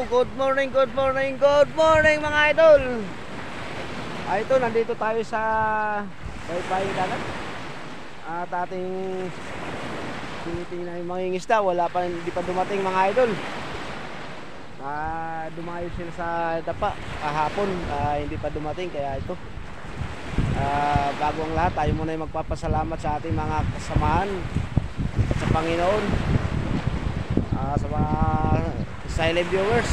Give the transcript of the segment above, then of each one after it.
Hello, good morning, good morning, good morning mga idol. Ito, nandito tayo sa Baybaying Dagat. At ating tinitingnan yung mga ingisda. Wala pa, hindi pa dumating mga idol. Dumayo sila sa dapa kahapon, hindi pa dumating. Kaya ito, bago ang lahat, tayo muna yung magpapasalamat sa ating mga kasamahan at sa Panginoon, sa mga silent viewers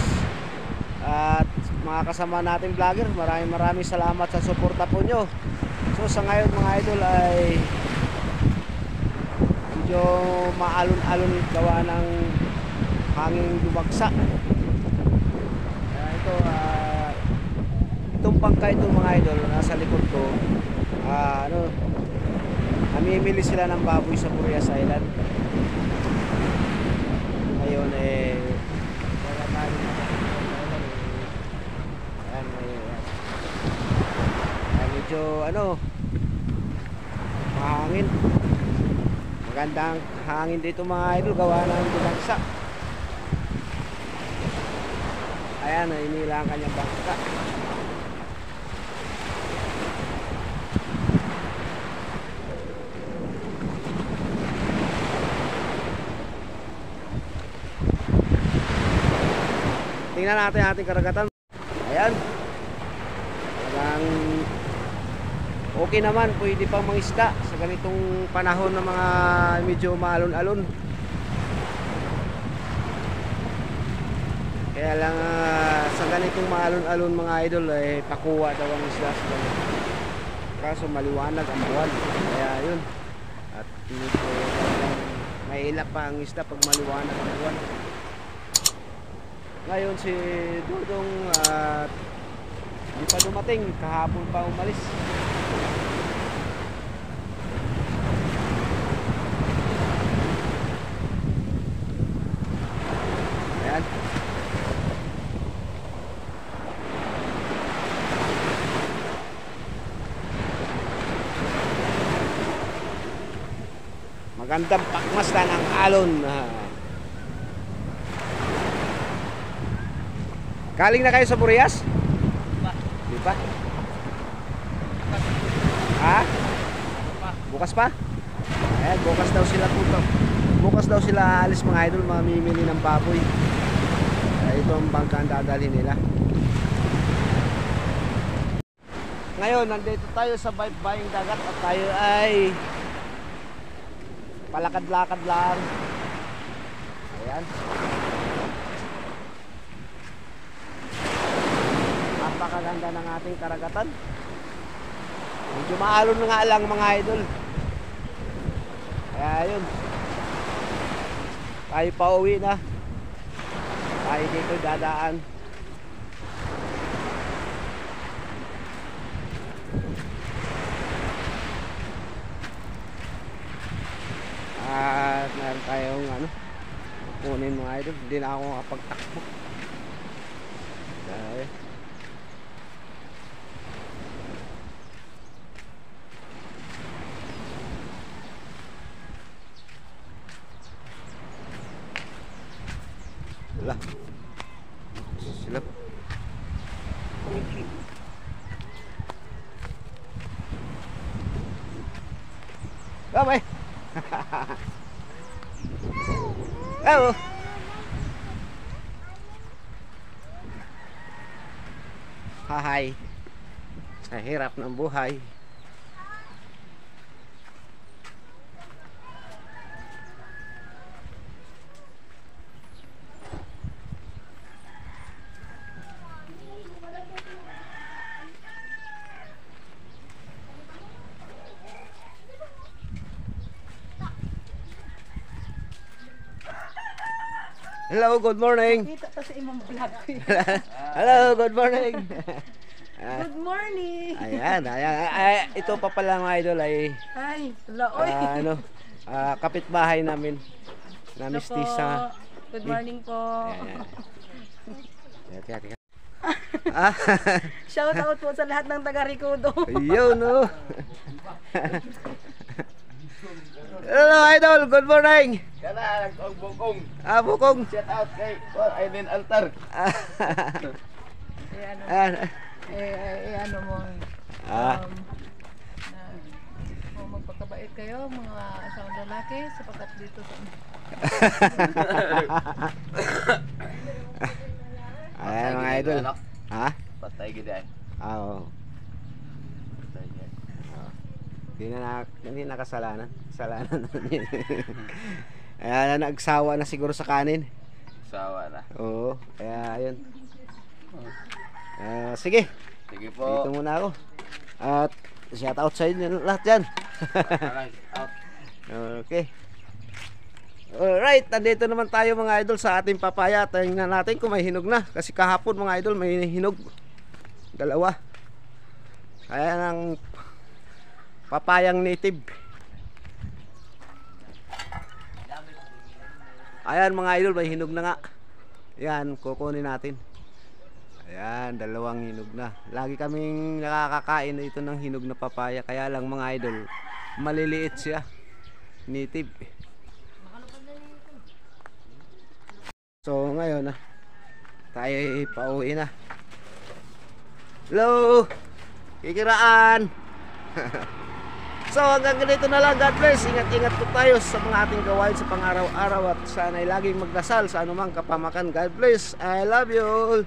at mga kasama nating vlogger. Maraming salamat sa suporta po nyo. So sa ngayon mga idol ay medyo maalon-alon gawa ng hanging bumagsak. Kaya ito, itong pangka ito mga idol nasa likod ko, namimili sila ng baboy sa Burias Island. Ngayon wala tayo medyo mahangin, magandang hangin dito mga idol gawa ng bumagsak. Ayan, inila ang kanyang bangka. Tingnan natin ating karagatan. Ayan, talagang okay naman, pwede pang mangisda sa ganitong panahon ng mga medyo maalon-alon. Kaya lang sa ganitong maalon-alon mga idol ay pakuha daw ang isda sa ganito. Kaso maliwanag ang buwan, kaya yun. At medyo may ilap pa ang isda pag maliwanag ang buwan. Ngayon si Dudong hindi pa dumating, kahapon pa umalis. Ayan. Magandang pakmasdan ang alon. Galing na kayo sa Burias? Di pa? Ha? Bukas pa? Ayan, bukas daw sila punta. Bukas daw sila alis mga idol, mamimili ng baboy. Ito ang bangka ang dadalhin nila. Ngayon, nandito tayo sa Baybaying Dagat at tayo ay palakad-lakad lang. Ayan. Napakaganda ng ating karagatan. Medyo maalon nga lang mga idol. Kaya yun, tayo pa uwi na. Tayo dito dadaan. At meron tayong kunin mga idol. Hindi na ako makapagtakbo. Dahil wala silap. Bye. Hello. Hi. Sa hirap ng buhay. Hello, good morning. Kita pa sa imong vlog ko. Hello, good morning. Good morning. Ayan. Ito pa pala mga idol ay laoy. kapitbahay namin na mistisa. Good morning po. Ayan. Shout out po sa lahat ng taga Ricudo. Ayun, no. Hello, idol. Good morning. Kana bukong. Bukong. Shout out kay for Aiden Altar. Ayan. Ano mo, Ah. magpakabait kayo, mga asawang lalaki, sapagkat dito sa... Ayan mga idol. Ha? Patay gidan. Oo. Patay gidan. Hindi na kasalanan. Kasalanan naman yun. Ayan, nagsawa na siguro sa kanin. Sawa na. Oo. Kaya ayun. Sige. Sige Dito po. muna ako. At shout out sa inyo lahat dyan. Alright, out. Okay. Alright, nandito naman tayo mga idol sa ating papaya. Tingnan natin kung may hinog na. Kasi kahapon mga idol may hinog. Dalawa. Ayan ang papayang native. Ayan mga idol, may hinog na nga. Ayan, kukunin natin. Ayan, dalawang hinog na. Lagi kaming nakakakain ito ng hinog na papaya. Kaya lang mga idol, maliliit siya. Native. So ngayon tayo pauwi na. Hello! Kikiraan! So hanggang ganito na lang. God bless. Ingat-ingat po tayo sa mga ating gawain sa pang-araw-araw. At sana'y laging magdasal sa anumang kapamakan. God bless. I love you all.